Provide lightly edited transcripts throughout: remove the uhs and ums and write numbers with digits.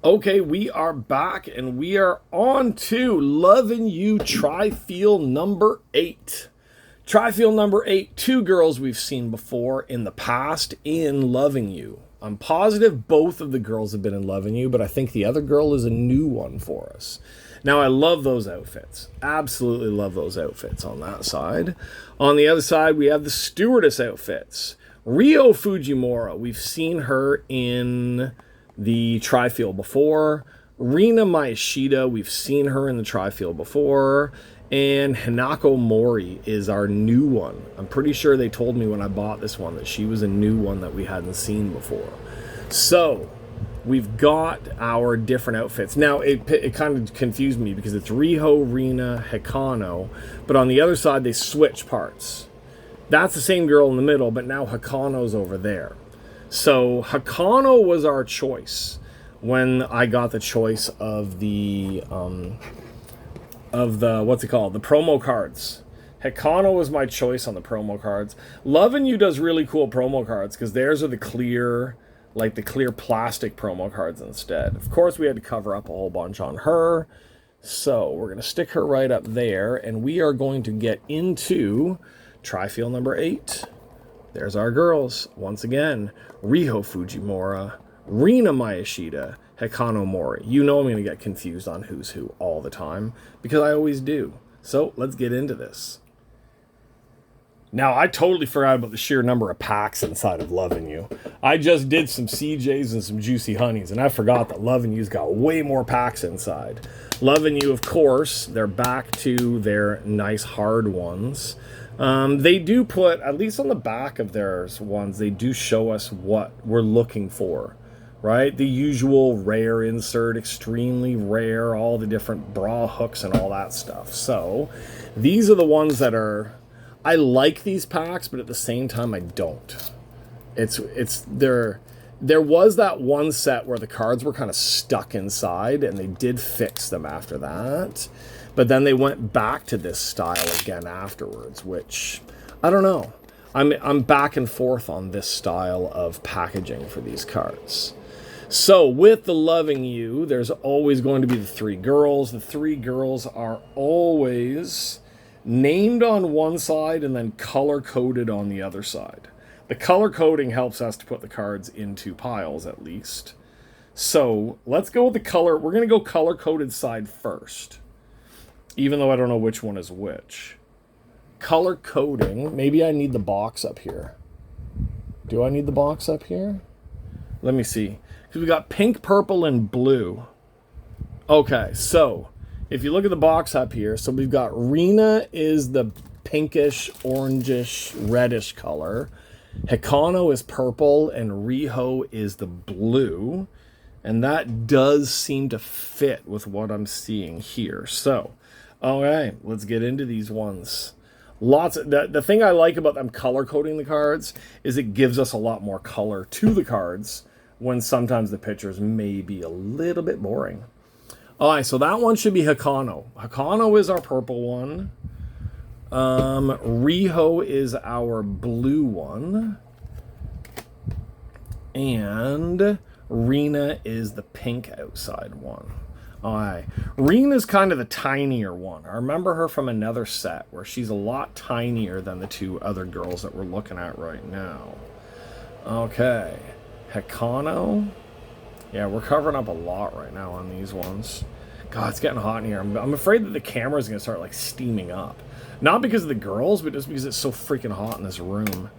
Okay, we are back and we are on to Lovin' You Trifille number 8. Trifille number 8, two girls we've seen before in the past in Loving You. I'm positive both of the girls have been in Loving You, but I think the other girl is a new one for us. Now, I love those outfits. Absolutely love those outfits on that side. On the other side, we have the stewardess outfits. Riho Fujimori, we've seen her in the Trifille before. Rena Miyashita, we've seen her in the Trifille before. And Hinako Mori is our new one. I'm pretty sure they told me when I bought this one that she was a new one that we hadn't seen before. So, we've got our different outfits. Now, it kind of confused me because it's Riho, Rena, Hikano, but on the other side they switch parts. That's the same girl in the middle, but now Hikano's over there. So Hikano was our choice when I got the choice of the what's it called? The promo cards. Hikano was my choice on the promo cards. Lovin' You does really cool promo cards because theirs are the clear, like the clear plastic promo cards instead. Of course, we had to cover up a whole bunch on her. So we're going to stick her right up there and we are going to get into Trifille number 8. There's our girls. Once again, Riho Fujimori, Rena Miyashita, Hinako Mori. You know I'm going to get confused on who's who all the time, because I always do. So, let's get into this. Now, I totally forgot about the sheer number of packs inside of Lovin' You. I just did some CJs and some Juicy Honeys, and I forgot that Lovin' You's got way more packs inside. Lovin' You, of course, they're back to their nice hard ones. They do put, at least on the back of their ones, they do show us what we're looking for, right? The usual rare insert, extremely rare, all the different bra hooks and all that stuff. So these are the ones that are, I like these packs, but at the same time, I don't. There was that one set where the cards were kind of stuck inside, and they did fix them after that. But then they went back to this style again afterwards, which, I don't know. I'm back and forth on this style of packaging for these cards. So, with the Loving You, there's always going to be the three girls. The three girls are always named on one side and then color-coded on the other side. The color coding helps us to put the cards into piles, at least. So, let's go with the color. We're going to go color-coded side first, even though I don't know which one is which. Color coding. Maybe I need the box up here. Do I need the box up here? Let me see. Because we got pink, purple, and blue. Okay, so if you look at the box up here, so we've got Rena is the pinkish, orangish, reddish color. Hikano is purple, and Riho is the blue. And that does seem to fit with what I'm seeing here. So, okay, let's get into these ones. The thing I like about them color coding the cards is it gives us a lot more color to the cards when sometimes the pictures may be a little bit boring. Alright, so that one should be Hikano. Hikano is our purple one. Riho is our blue one. And Rena is the pink outside one. Alright, Rena's kind of the tinier one. I remember her from another set where she's a lot tinier than the two other girls that we're looking at right now. Okay, Hikano. Yeah, we're covering up a lot right now on these ones. God, it's getting hot in here. I'm afraid that the camera's going to start, like, steaming up. Not because of the girls, but just because it's so freaking hot in this room.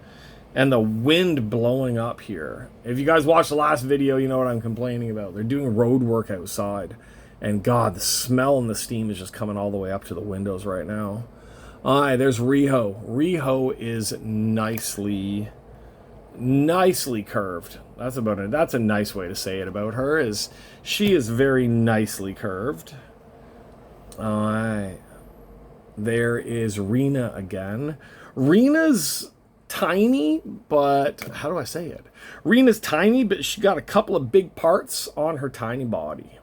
And the wind blowing up here. If you guys watched the last video, you know what I'm complaining about. They're doing road work outside. And God, the smell and the steam is just coming all the way up to the windows right now. Alright, there's Riho. Riho is nicely curved. That's about it. That's a nice way to say it about her, is she is very nicely curved. Alright. There is Rena again. Rena's tiny, but how do I say it? Rena's tiny, but she got a couple of big parts on her tiny body.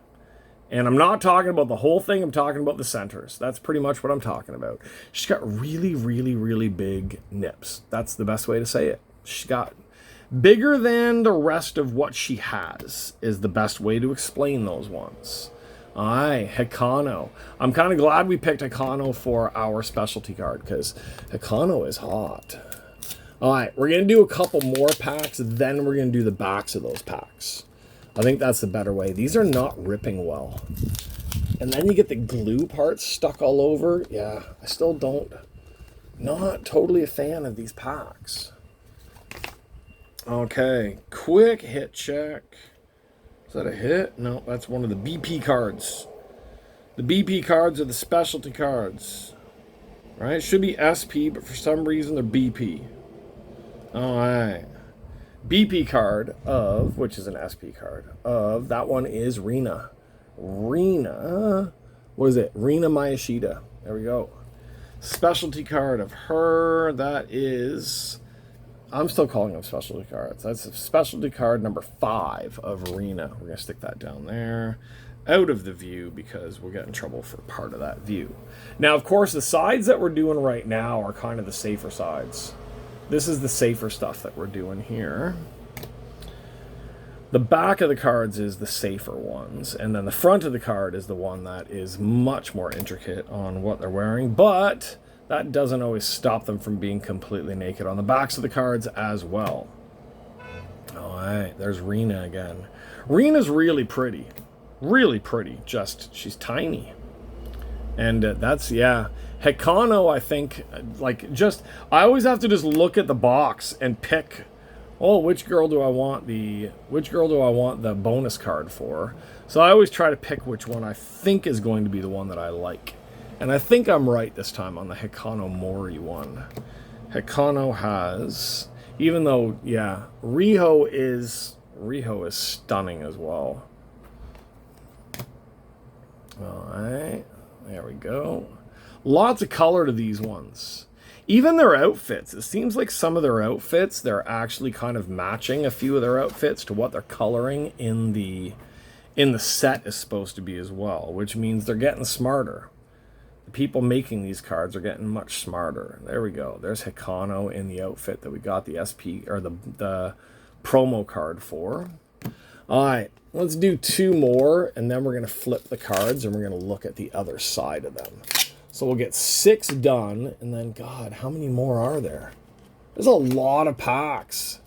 And I'm not talking about the whole thing, I'm talking about the centers. That's pretty much what I'm talking about. She's got really, really, really big nips. That's the best way to say it. She's got Bigger than the rest of what she has is the best way to explain those ones. Aye, Hikano. I'm kind of glad we picked Hikano for our specialty card, because Hikano is hot. Alright, we're going to do a couple more packs, then we're going to do the backs of those packs. I think that's the better way. These are not ripping well. And then you get the glue parts stuck all over. Yeah, I still not totally a fan of these packs. Okay, quick hit check. Is that a hit? No, that's one of the BP cards. The BP cards are the specialty cards. Right? It should be SP, but for some reason they're BP. Alright. BP card of, which is an SP card, of, that one is Rena. Rena, what is it? Rena Miyashita. There we go. Specialty card of her, that is, I'm still calling them specialty cards. That's a specialty card number 5 of Rena. We're going to stick that down there, out of the view, because we'll get in trouble for part of that view. Now, of course, the sides that we're doing right now are kind of the safer sides. This is the safer stuff that we're doing here. The back of the cards is the safer ones, and then the front of the card is the one that is much more intricate on what they're wearing, but that doesn't always stop them from being completely naked on the backs of the cards as well. Alright, there's Rena again. Rena's really pretty. Really pretty, just she's tiny. And that's, yeah. Hikano, I think, like, just, I always have to just look at the box and pick, oh, which girl do I want the bonus card for? So I always try to pick which one I think is going to be the one that I like. And I think I'm right this time on the Hinako Mori one. Hikano has, even though, yeah, Riho is stunning as well. Alright, there we go. Lots of color to these ones. Even their outfits. It seems like some of their outfits, they're actually kind of matching a few of their outfits to what they're coloring in the set is supposed to be as well, which means they're getting smarter. The people making these cards are getting much smarter. There we go. There's Hikano in the outfit that we got the SP, or the promo card for. Alright, let's do 2 more, and then we're going to flip the cards, and we're going to look at the other side of them. So we'll get 6 done, and then, God, how many more are there? There's a lot of packs.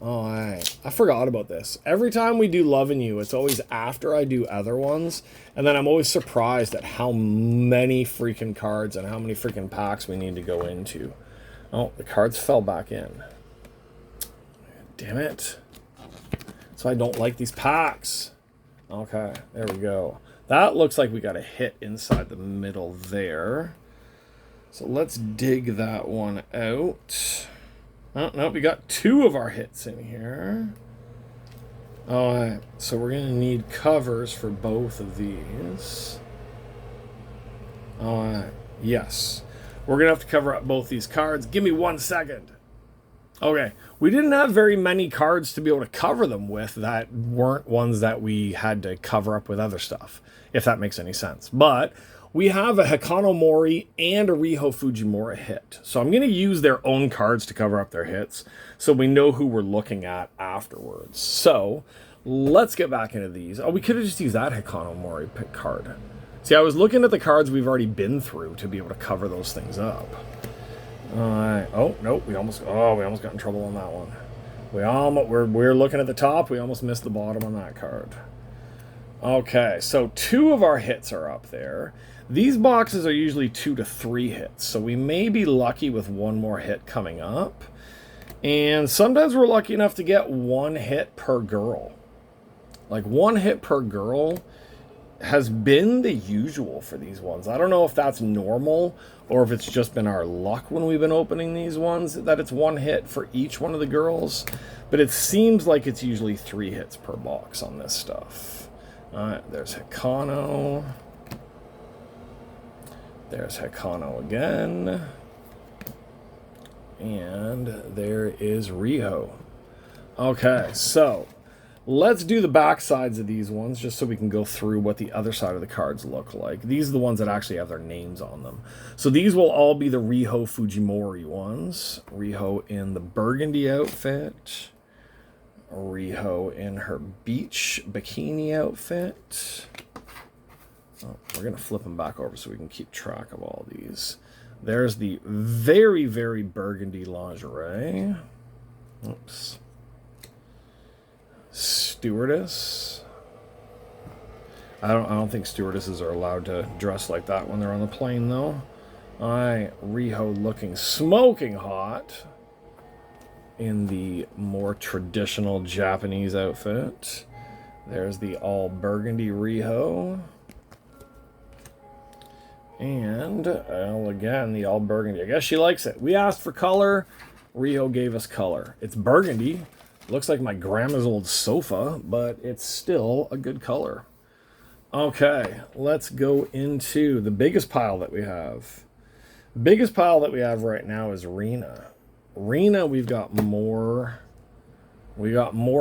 Alright, I forgot about this. Every time we do Lovin' You, it's always after I do other ones, and then I'm always surprised at how many freaking cards and how many freaking packs we need to go into. Oh, the cards fell back in. Damn it. So I don't like these packs. Okay, there we go. That looks like we got a hit inside the middle there. So let's dig that one out. Oh, no, we got 2 of our hits in here. Alright, so we're going to need covers for both of these. Alright, yes. We're going to have to cover up both these cards. Give me 1 second. Okay, we didn't have very many cards to be able to cover them with that weren't ones that we had to cover up with other stuff, if that makes any sense. But we have a Hinako Mori and a Riho Fujimori hit. So I'm going to use their own cards to cover up their hits so we know who we're looking at afterwards. So let's get back into these. Oh, we could have just used that Hinako Mori pick card. See, I was looking at the cards we've already been through to be able to cover those things up. Alright. Oh, nope. We almost got in trouble on that one. We're looking at the top. We almost missed the bottom on that card. Okay, so 2 of our hits are up there. These boxes are usually 2 to 3 hits, so we may be lucky with 1 more hit coming up. And sometimes we're lucky enough to get 1 hit per girl. Like 1 hit per girl has been the usual for these ones. I don't know if that's normal or if it's just been our luck when we've been opening these ones that it's 1 hit for each one of the girls, but it seems like it's usually 3 hits per box on this stuff. Alright, there's Hikano. There's Hikano again. And there is Riho. Okay, so Let's do the back sides of these ones just so we can go through what the other side of the cards look like. These are the ones that actually have their names on them. So these will all be the Riho Fujimori ones. Riho in the burgundy outfit. Riho in her beach bikini outfit. Oh, we're going to flip them back over so we can keep track of all these. There's the very, very burgundy lingerie. Oops. Stewardess. I don't think stewardesses are allowed to dress like that when they're on the plane, though. Riho looking smoking hot in the more traditional Japanese outfit. There's the all burgundy Riho. And, well, again, the all burgundy. I guess she likes it. We asked for color. Riho gave us color. It's burgundy. Looks like my grandma's old sofa, but it's still a good color. Okay, let's go into the biggest pile that we have. The biggest pile that we have right now is Rena. Rena, we've got more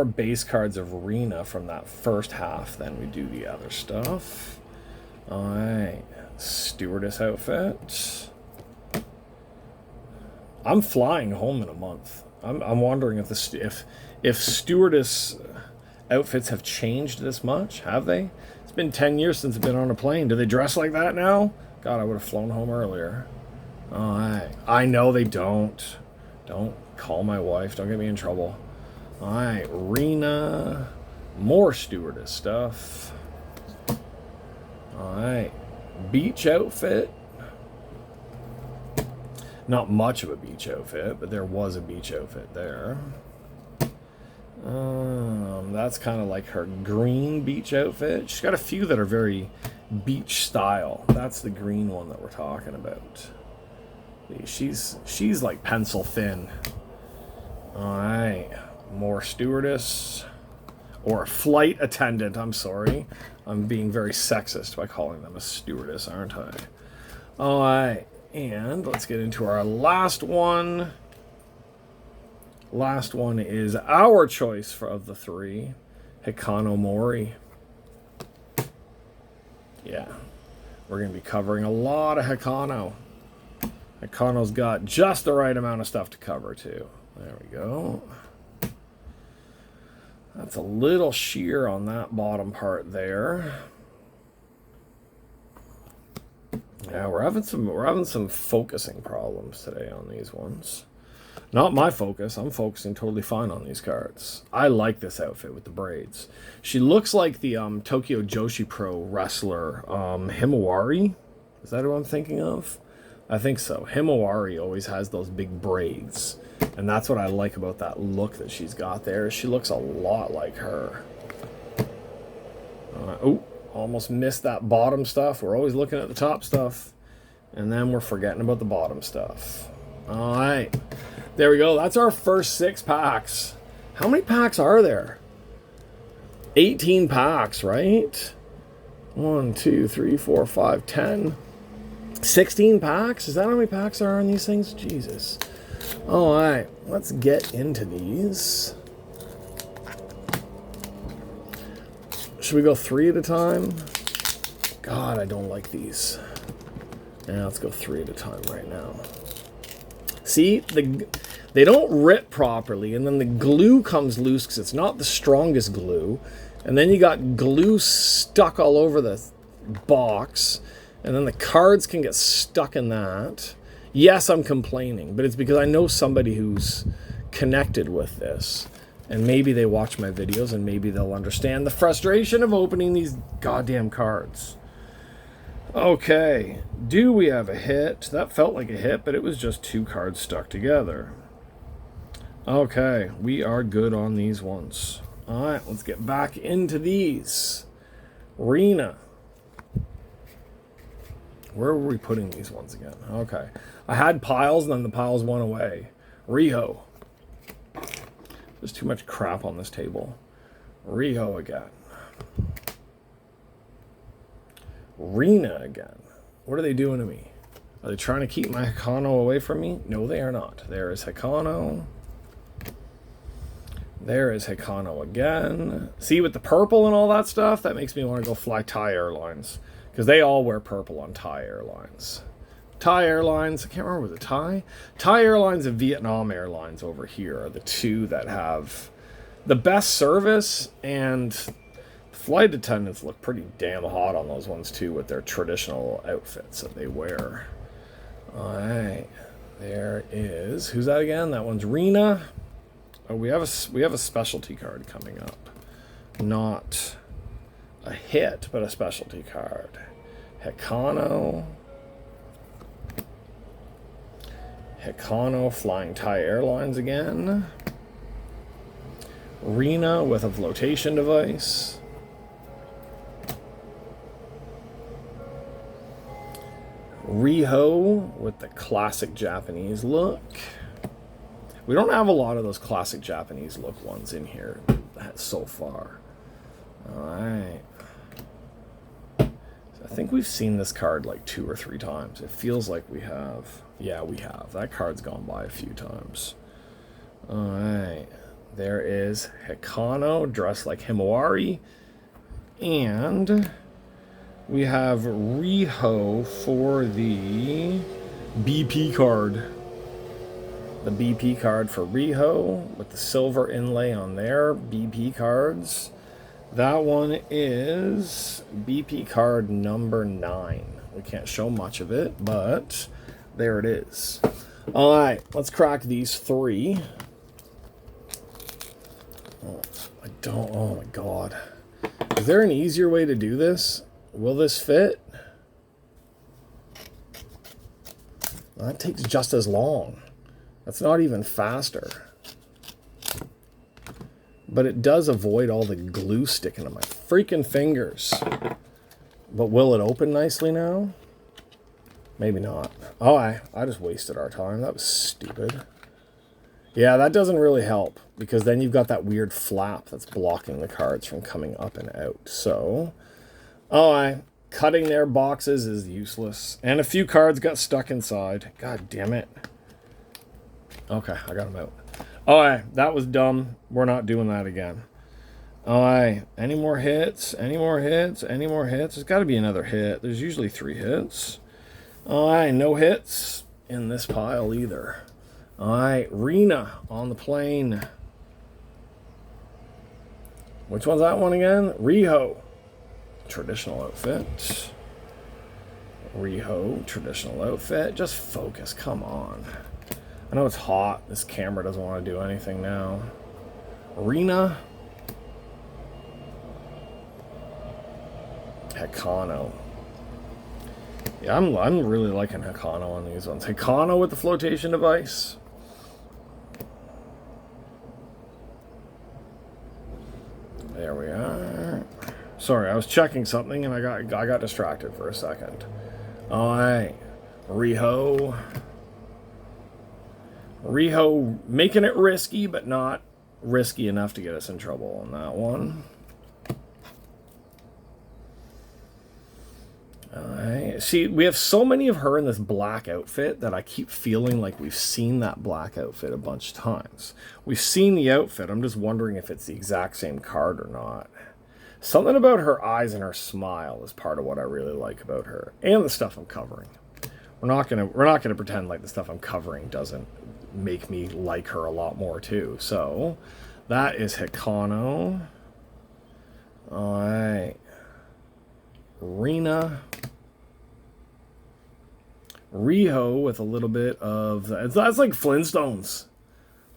base cards of Rena from that first half than we do the other stuff. All right, stewardess outfit. I'm flying home in a month. I'm wondering if stewardess outfits have changed this much. Have they? It's been 10 years since I've been on a plane. Do they dress like that now? God, I would have flown home earlier. I know they don't. Don't call my wife. Don't get me in trouble. All right, Rena. More stewardess stuff. All right, beach outfit. Not much of a beach outfit, but there was a beach outfit there. That's kind of like her green beach outfit. She's got a few that are very beach style. That's the green one that we're talking about. She's like pencil thin. All right, more stewardess or flight attendant. I'm sorry, I'm being very sexist by calling them a stewardess, aren't I? All right. And let's get into our last one. Last one is our choice of the three, Hinako Mori. Yeah, we're going to be covering a lot of Hinako. Hikano's got just the right amount of stuff to cover, too. There we go. That's a little sheer on that bottom part there. Yeah, we're having some focusing problems today on these ones. Not my focus. I'm focusing totally fine on these cards. I like this outfit with the braids. She looks like the Tokyo Joshi Pro wrestler Himawari. Is that who I'm thinking of? I think so. Himawari always has those big braids, and that's what I like about that look that she's got there. She looks a lot like her. Oh. Almost missed that bottom stuff. We're always looking at the top stuff, and then we're forgetting about the bottom stuff. All right. There we go. That's our first 6 packs. How many packs are there? 18 packs, right? 1, 2, 3, 4, 5, 10. 16 packs? Is that how many packs there are in these things? Jesus. All right. Let's get into these. Should we go 3 at a time? God, I don't like these. Yeah, let's go 3 at a time right now. See, they don't rip properly, and then the glue comes loose because it's not the strongest glue. And then you got glue stuck all over the box, and then the cards can get stuck in that. Yes, I'm complaining, but it's because I know somebody who's connected with this. And maybe they watch my videos, and maybe they'll understand the frustration of opening these goddamn cards. Okay, do we have a hit? That felt like a hit, but it was just 2 cards stuck together. Okay, we are good on these ones. All right, let's get back into these. Rena. Where were we putting these ones again? Okay, I had piles, and then the piles went away. Riho. There's too much crap on this table. Riho again. Rena again. What are they doing to me? Are they trying to keep my Hinako away from me? No, they are not. There is Hinako. There is Hikano again. See, with the purple and all that stuff, that makes me want to go fly Thai Airlines. Because they all wear purple on Thai Airlines. Thai Airlines, I can't remember, was it Thai? Thai Airlines and Vietnam Airlines over here are the two that have the best service, and flight attendants look pretty damn hot on those ones too with their traditional outfits that they wear. Alright, there is, who's that again? That one's Rena. Oh, we have a specialty card coming up. Not a hit, but a specialty card. Hikano flying Thai Airlines again. Rena with a flotation device. Riho with the classic Japanese look. We don't have a lot of those classic Japanese look ones in here so far. Alright. I think we've seen this card like 2 or 3 times. It feels like we have. Yeah, we have. That card's gone by a few times. Alright. There is Hikano dressed like Himawari. And we have Riho for the BP card. The BP card for Riho with the silver inlay on their BP cards. That one is BP card number 9. We can't show much of it, but there it is. All right, let's crack these 3. Oh my God. Is there an easier way to do this? Will this fit? That takes just as long. That's not even faster. But it does avoid all the glue sticking to my freaking fingers. But will it open nicely now? Maybe not. Oh, I just wasted our time. That was stupid. Yeah, that doesn't really help, because then you've got that weird flap that's blocking the cards from coming up and out. So, cutting their boxes is useless. And a few cards got stuck inside. God damn it. Okay, I got them out. Alright, that was dumb. We're not doing that again. Alright, any more hits? Any more hits? Any more hits? There's got to be another hit. There's usually 3 hits. Alright, no hits in this pile either. Alright, Rena on the plane. Which one's that one again? Riho. Traditional outfit. Riho, traditional outfit. Just focus, come on. I know it's hot. This camera doesn't want to do anything now. Rena. Hikano. Yeah, I'm really liking Hikano on these ones. Hikano with the flotation device. There we are. Sorry, I was checking something and I got distracted for a second. Alright. Riho. Riho making it risky, but not risky enough to get us in trouble on that one. Alright. See, we have so many of her in this black outfit that I keep feeling like we've seen that black outfit a bunch of times. We've seen the outfit. I'm just wondering if it's the exact same card or not. Something about her eyes and her smile is part of what I really like about her. And the stuff I'm covering. We're not gonna pretend like the stuff I'm covering doesn't make me like her a lot more too. So that is Hikano. Alright. Rena. Riho with a little bit of... That's like Flintstones.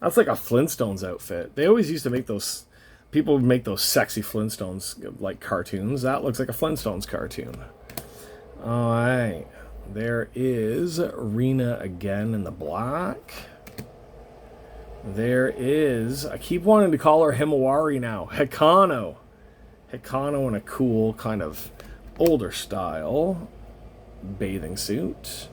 That's like a Flintstones outfit. They always used to make those... People would make those sexy Flintstones like cartoons. That looks like a Flintstones cartoon. Alright. There is Rena again in the black. There is... I keep wanting to call her Himawari now. Hikano. Hikano in a cool kind of older style bathing suit.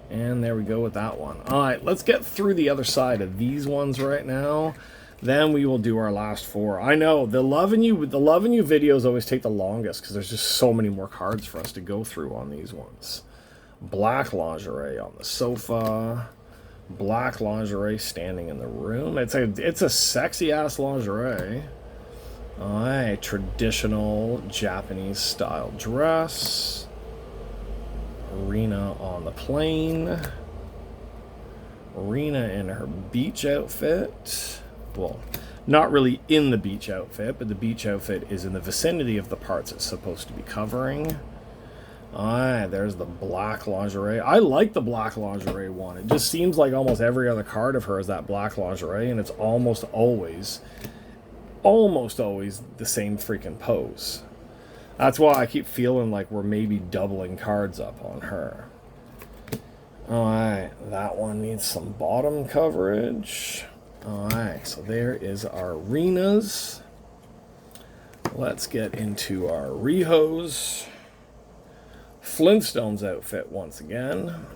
And there we go with that one. Alright, let's get through the other side of these ones right now. Then we will do our last 4. I know, the Lovin' You videos always take the longest because there's just so many more cards for us to go through on these ones. Black lingerie on the sofa. Black lingerie standing in the room. It's a sexy ass lingerie. Alright, traditional Japanese style dress. Rena on the plane. Rena in her beach outfit. Well, not really in the beach outfit, but the beach outfit is in the vicinity of the parts it's supposed to be covering. Alright, there's the black lingerie. I like the black lingerie one. It just seems like almost every other card of her is that black lingerie, and it's almost always the same freaking pose. That's why I keep feeling like we're maybe doubling cards up on her. Alright, that one needs some bottom coverage. Alright, so there is our Renas. Let's get into our Rihos. Flintstones outfit once again.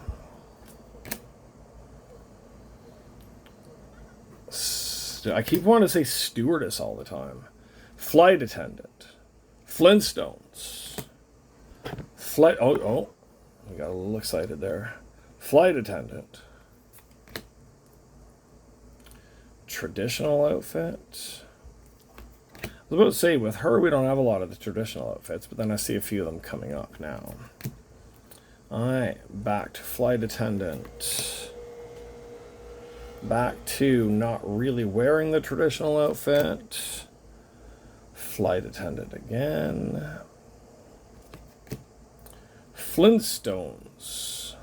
I keep wanting to say stewardess all the time. Flight attendant. Flintstones. Oh, I got a little excited there. Flight attendant. Traditional outfit. I was about to say, with her, we don't have a lot of the traditional outfits, but then I see a few of them coming up now. Alright, back to flight attendant. Back to not really wearing the traditional outfit. Flight attendant again. Flintstones.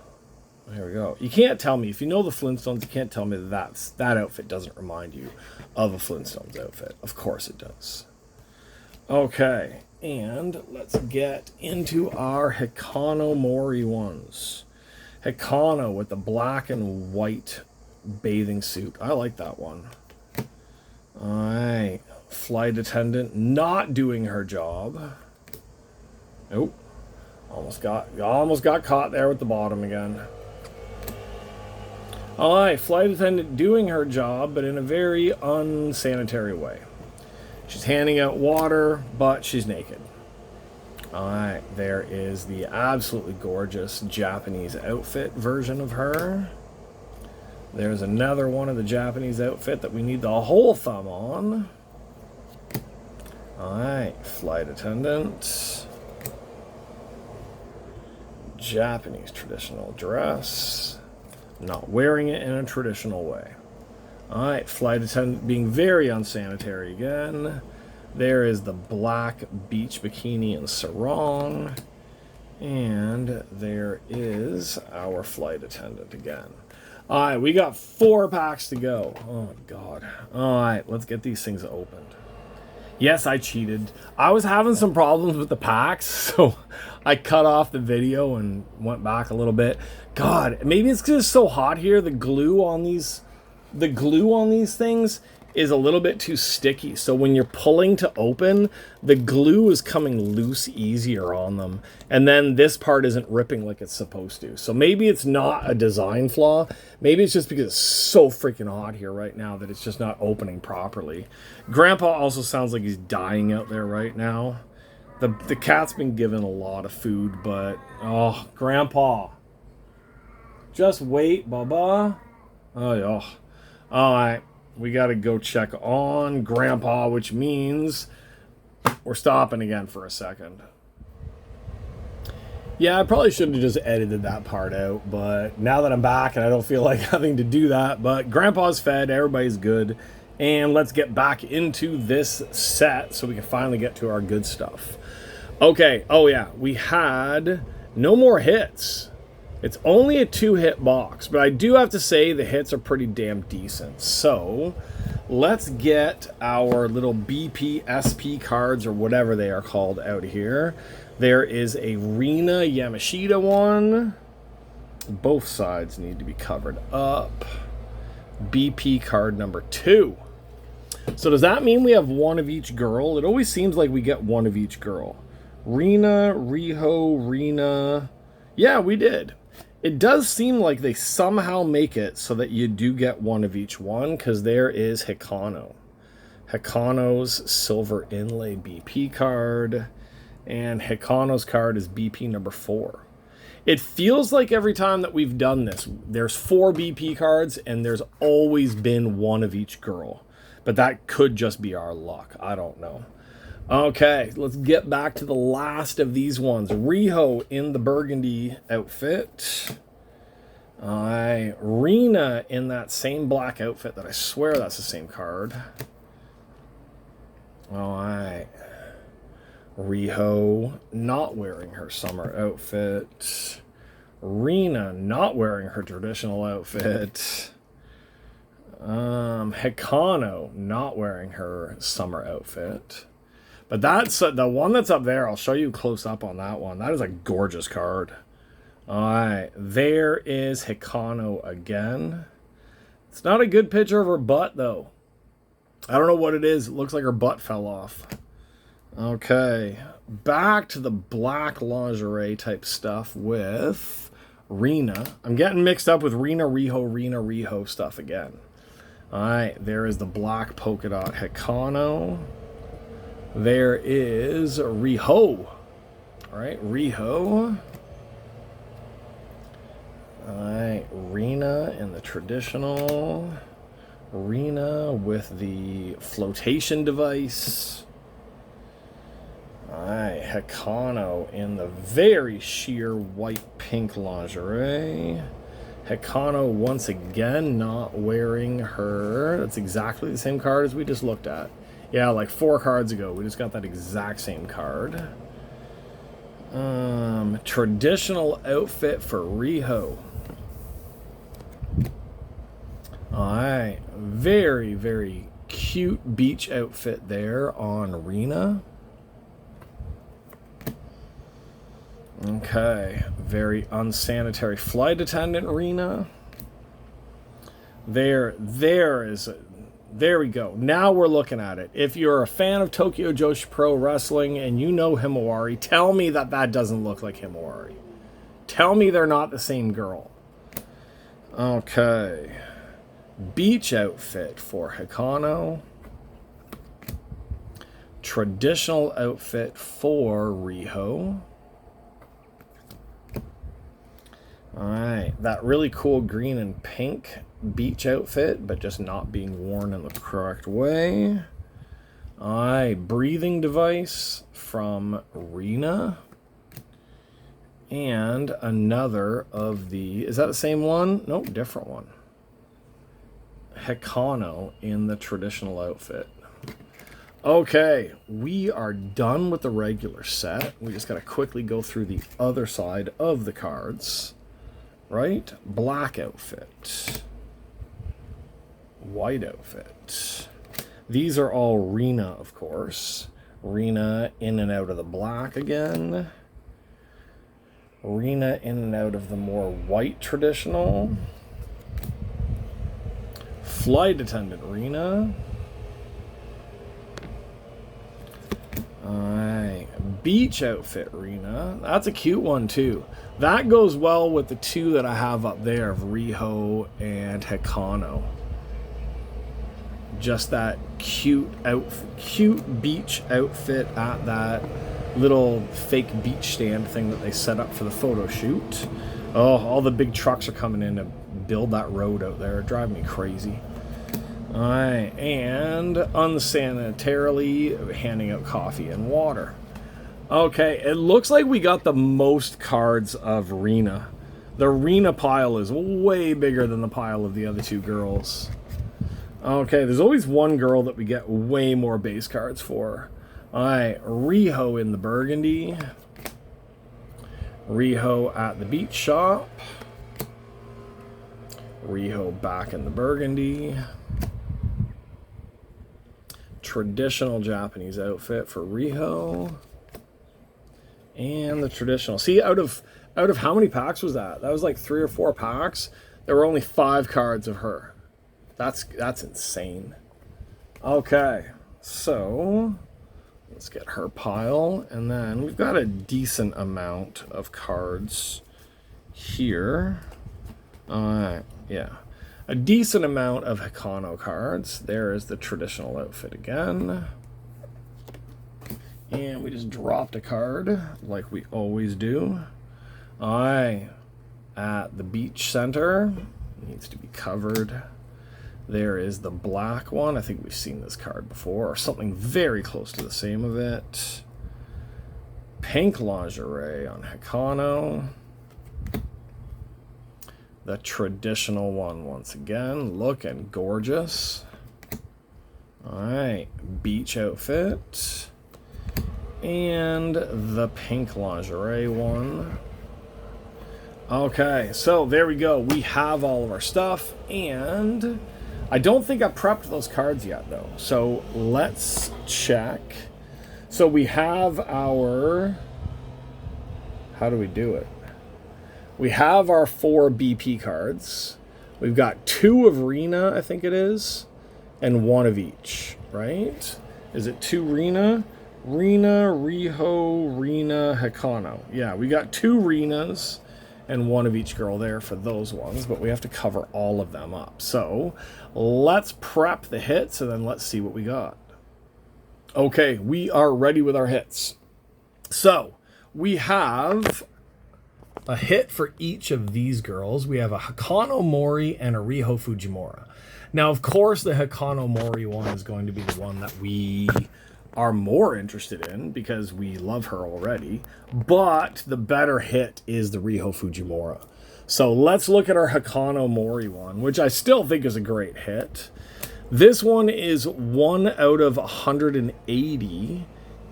Here we go. You can't tell me, if you know the Flintstones, you can't tell me that outfit doesn't remind you of a Flintstones outfit. Of course it does. Okay, and let's get into our Hinako Mori ones. Hinako with the black and white bathing suit. I like that one. Alright, flight attendant not doing her job. Nope. Almost got caught there with the bottom again. Alright, flight attendant doing her job, but in a very unsanitary way. She's handing out water, but she's naked. Alright, there is the absolutely gorgeous Japanese outfit version of her. There's another one of the Japanese outfit that we need the whole thumb on. Alright, flight attendant. Japanese traditional dress. Not wearing it in a traditional way. Alright, flight attendant being very unsanitary again. There is the black beach bikini and sarong. And there is our flight attendant again. Alright, we got 4 packs to go. Oh my god. Alright, let's get these things opened. Yes, I cheated. I was having some problems with the packs, so I cut off the video and went back a little bit. God, maybe it's because it's so hot here. The glue on these things is a little bit too sticky. So when you're pulling to open, the glue is coming loose easier on them. And then this part isn't ripping like it's supposed to. So maybe it's not a design flaw. Maybe it's just because it's so freaking hot here right now that it's just not opening properly. Grandpa also sounds like he's dying out there right now. The cat's been given a lot of food, but oh, Grandpa. Just wait, Bubba. Oh, yeah. Alright, we gotta go check on Grandpa, which means we're stopping again for a second. Yeah, I probably should have just edited that part out, but now that I'm back and I don't feel like having to do that, but Grandpa's fed, everybody's good, and let's get back into this set so we can finally get to our good stuff. Okay, oh yeah, we had no more hits. It's only a 2-hit box, but I do have to say the hits are pretty damn decent. So let's get our little BP, SP cards or whatever they are called out here. There is a Rena Miyashita one. Both sides need to be covered up. BP card number 2. So does that mean we have one of each girl? It always seems like we get one of each girl. Rena, Riho, Rena. Yeah, we did. It does seem like they somehow make it so that you do get one of each one, because there is Hinako. Hinano's silver inlay BP card, and Hinano's card is BP number 4. It feels like every time that we've done this, there's 4 BP cards, and there's always been one of each girl. But that could just be our luck. I don't know. Okay, let's get back to the last of these ones. Riho in the burgundy outfit. Rena in that same black outfit that I swear that's the same card. Alright. Riho not wearing her summer outfit. Rena not wearing her traditional outfit. Hikano not wearing her summer outfit. But that's the one that's up there. I'll show you close up on that one. That is a gorgeous card. Alright, there is Hikano again. It's not a good picture of her butt, though. I don't know what it is. It looks like her butt fell off. Okay, back to the black lingerie type stuff with Rena. I'm getting mixed up with Rena Riho stuff again. Alright, there is the black polka dot Hikano. There is Riho. Alright, Riho. Alright, Rena in the traditional. Rena with the flotation device. Alright, Hikano in the very sheer white pink lingerie. Hikano once again not wearing her. That's exactly the same card as we just looked at. Yeah, like 4 cards ago, we just got that exact same card. Traditional outfit for Riho. Alright, very, very cute beach outfit there on Rena. Okay, very unsanitary flight attendant Rena. There we go. Now we're looking at it. If you're a fan of Tokyo Joshi Pro Wrestling and you know Himawari, tell me that that doesn't look like Himawari. Tell me they're not the same girl. Okay. Beach outfit for Hikano. Traditional outfit for Riho. Alright, that really cool green and pink beach outfit, but just not being worn in the correct way. Alright, breathing device from Rena. And another of the... Is that the same one? Nope, different one. Hikano in the traditional outfit. Okay, we are done with the regular set. We just got to quickly go through the other side of the cards. Right? Black outfit. White outfit. These are all Rena, of course. Rena in and out of the black again. Rena in and out of the more white traditional. Flight attendant Rena. Alright. Beach outfit Rena. That's a cute one too. That goes well with the 2 that I have up there of Riho and Hikano. Just that cute beach outfit at that little fake beach stand thing that they set up for the photo shoot. Oh, all the big trucks are coming in to build that road out there. It drives me crazy. Alright, and unsanitarily handing out coffee and water. Okay, it looks like we got the most cards of Rena. The Rena pile is way bigger than the pile of the other 2 girls. Okay, there's always one girl that we get way more base cards for. Alright, Riho in the burgundy. Riho at the beach shop. Riho back in the burgundy. Traditional Japanese outfit for Riho. And the traditional. See, out of how many packs was that? That was like 3 or 4 packs. There were only 5 cards of her. That's insane. Okay, so let's get her pile, and then we've got a decent amount of cards here. Yeah, a decent amount of Hikano cards. There is the traditional outfit again. And we just dropped a card like we always do. Alright. At the beach center. Needs to be covered. There is the black one. I think we've seen this card before. Or something very close to the same of it. Pink lingerie on Hikano. The traditional one once again. Looking gorgeous. Alright. Beach outfit. And the pink lingerie one. Okay, so there we go. We have all of our stuff. And I don't think I prepped those cards yet, though. So let's check. So we have our... How do we do it? We have our 4 BP cards. We've got 2 of Rena, I think it is, and 1 of each, right? Is it 2 Rena? Rena, Riho, Rena, Hikano. Yeah, we got 2 Renas and 1 of each girl there for those ones, but we have to cover all of them up. So let's prep the hits, and then let's see what we got. Okay, we are ready with our hits. So we have a hit for each of these girls. We have a Hinako Mori and a Riho Fujimori. Now, of course, the Hinako Mori one is going to be the one that we are more interested in because we love her already. But the better hit is the Riho Fujimori. So let's look at our Hinako Mori one, which I still think is a great hit. This one is 1 out of 180.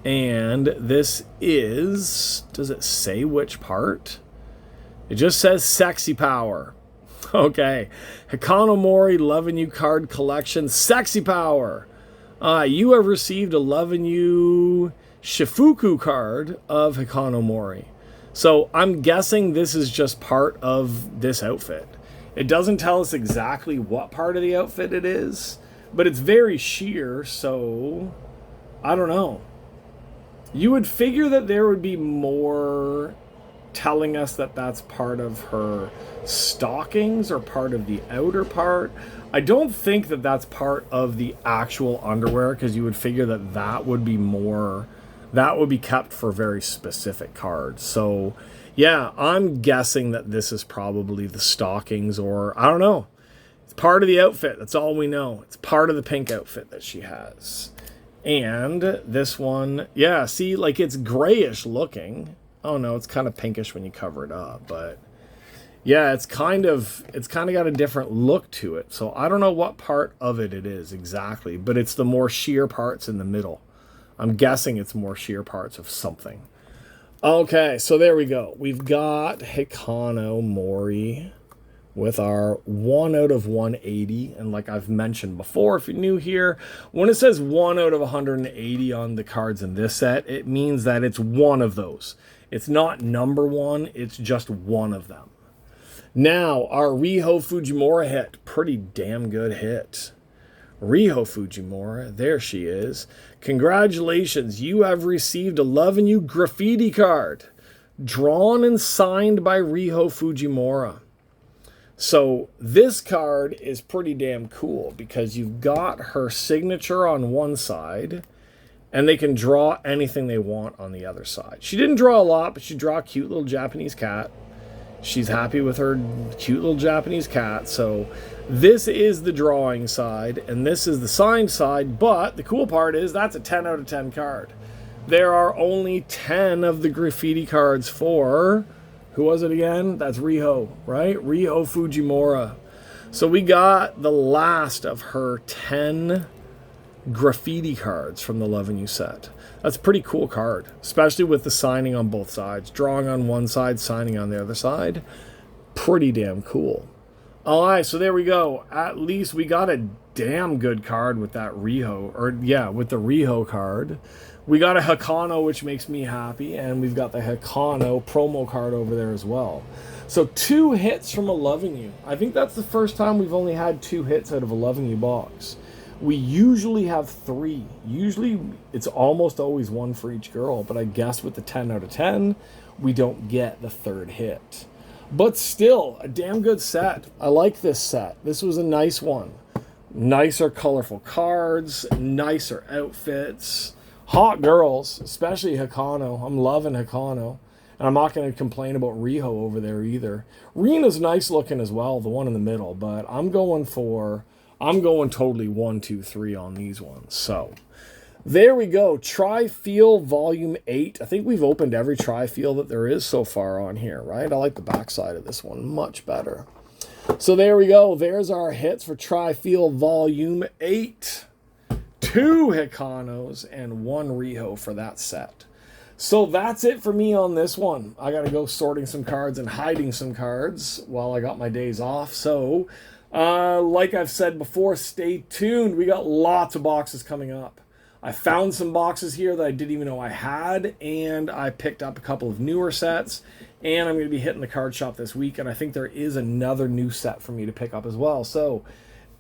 And this is... Does it say which part? It just says Sexy Power. Okay. Hinako Mori Lovin' You card collection. Sexy Power. You have received a Lovin' You Shifuku card of Hinako Mori. So I'm guessing this is just part of this outfit. It doesn't tell us exactly what part of the outfit it is, but it's very sheer, so I don't know. You would figure that there would be more telling us that that's part of her stockings or part of the outer part. I don't think that that's part of the actual underwear, because you would figure that that would be more, that would be kept for very specific cards. So yeah, I'm guessing that this is probably the stockings, or I don't know. It's part of the outfit. That's all we know. It's part of the pink outfit that she has. And this one, yeah, see, like it's grayish looking. Oh no, it's kind of pinkish when you cover it up, but yeah, it's kind of got a different look to it. So I don't know what part of it is exactly, but it's the more sheer parts in the middle. I'm guessing it's more sheer parts of something. Okay, so there we go. We've got Hinako Mori with our 1 out of 180. And like I've mentioned before, if you're new here, when it says 1 out of 180 on the cards in this set, it means that it's one of those. It's not number 1, it's just one of them. Now, our Riho Fujimori hit. Pretty damn good hit. Riho Fujimori, there she is. Congratulations, you have received a Lovin' You graffiti card. Drawn and signed by Riho Fujimori. So this card is pretty damn cool because you've got her signature on one side and they can draw anything they want on the other side. She didn't draw a lot, but she drew a cute little Japanese cat. She's happy with her cute little Japanese cat. So this is the drawing side and this is the signed side. But the cool part is that's a 10 out of 10 card. There are only 10 of the graffiti cards for... Who was it again? That's Riho, right? Riho Fujimori. So we got the last of her 10 graffiti cards from the Lovin' You set. That's a pretty cool card, especially with the signing on both sides. Drawing on one side, signing on the other side. Pretty damn cool. All right, so there we go. At least we got a damn good card with that Riho, or yeah, with the Riho card. We got a Hikano, which makes me happy, and we've got the Hikano promo card over there as well. So 2 hits from a Lovin' You. I think that's the first time we've only had 2 hits out of a Lovin' You box. We usually have 3. Usually it's almost always 1 for each girl, but I guess with the 10 out of 10, we don't get the 3rd hit. But still, a damn good set. I like this set. This was a nice one. Nicer colorful cards, nicer outfits. Hot girls, especially Hikano. I'm loving Hikano. And I'm not going to complain about Riho over there either. Rena's nice looking as well, the one in the middle, but I'm going totally 1, 2, 3 on these ones. So there we go. Tri-Feel Volume 8. I think we've opened every Tri-Feel that there is so far on here, right? I like the backside of this one much better. So there we go. There's our hits for Tri-Feel Volume 8. 2 Hikanos and 1 Riho for that set. So that's it for me on this one. I got to go sorting some cards and hiding some cards while I got my days off. So, like I've said before, stay tuned. We got lots of boxes coming up. I found some boxes here that I didn't even know I had, and I picked up a couple of newer sets, and I'm going to be hitting the card shop this week, and I think there is another new set for me to pick up as well. So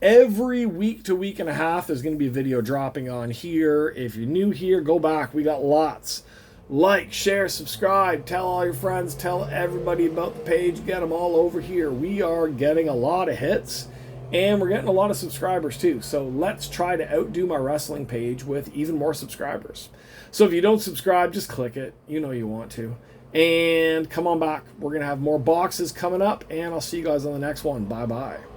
every week to week and a half, there's going to be a video dropping on here. If you're new here, go back. We got lots. Like, share, subscribe, tell all your friends, tell everybody about the page, get them all over here. We are getting a lot of hits, and we're getting a lot of subscribers too. So let's try to outdo my wrestling page with even more subscribers. So if you don't subscribe, just click it. You know you want to. And come on back. We're going to have more boxes coming up, and I'll see you guys on the next one. Bye-bye.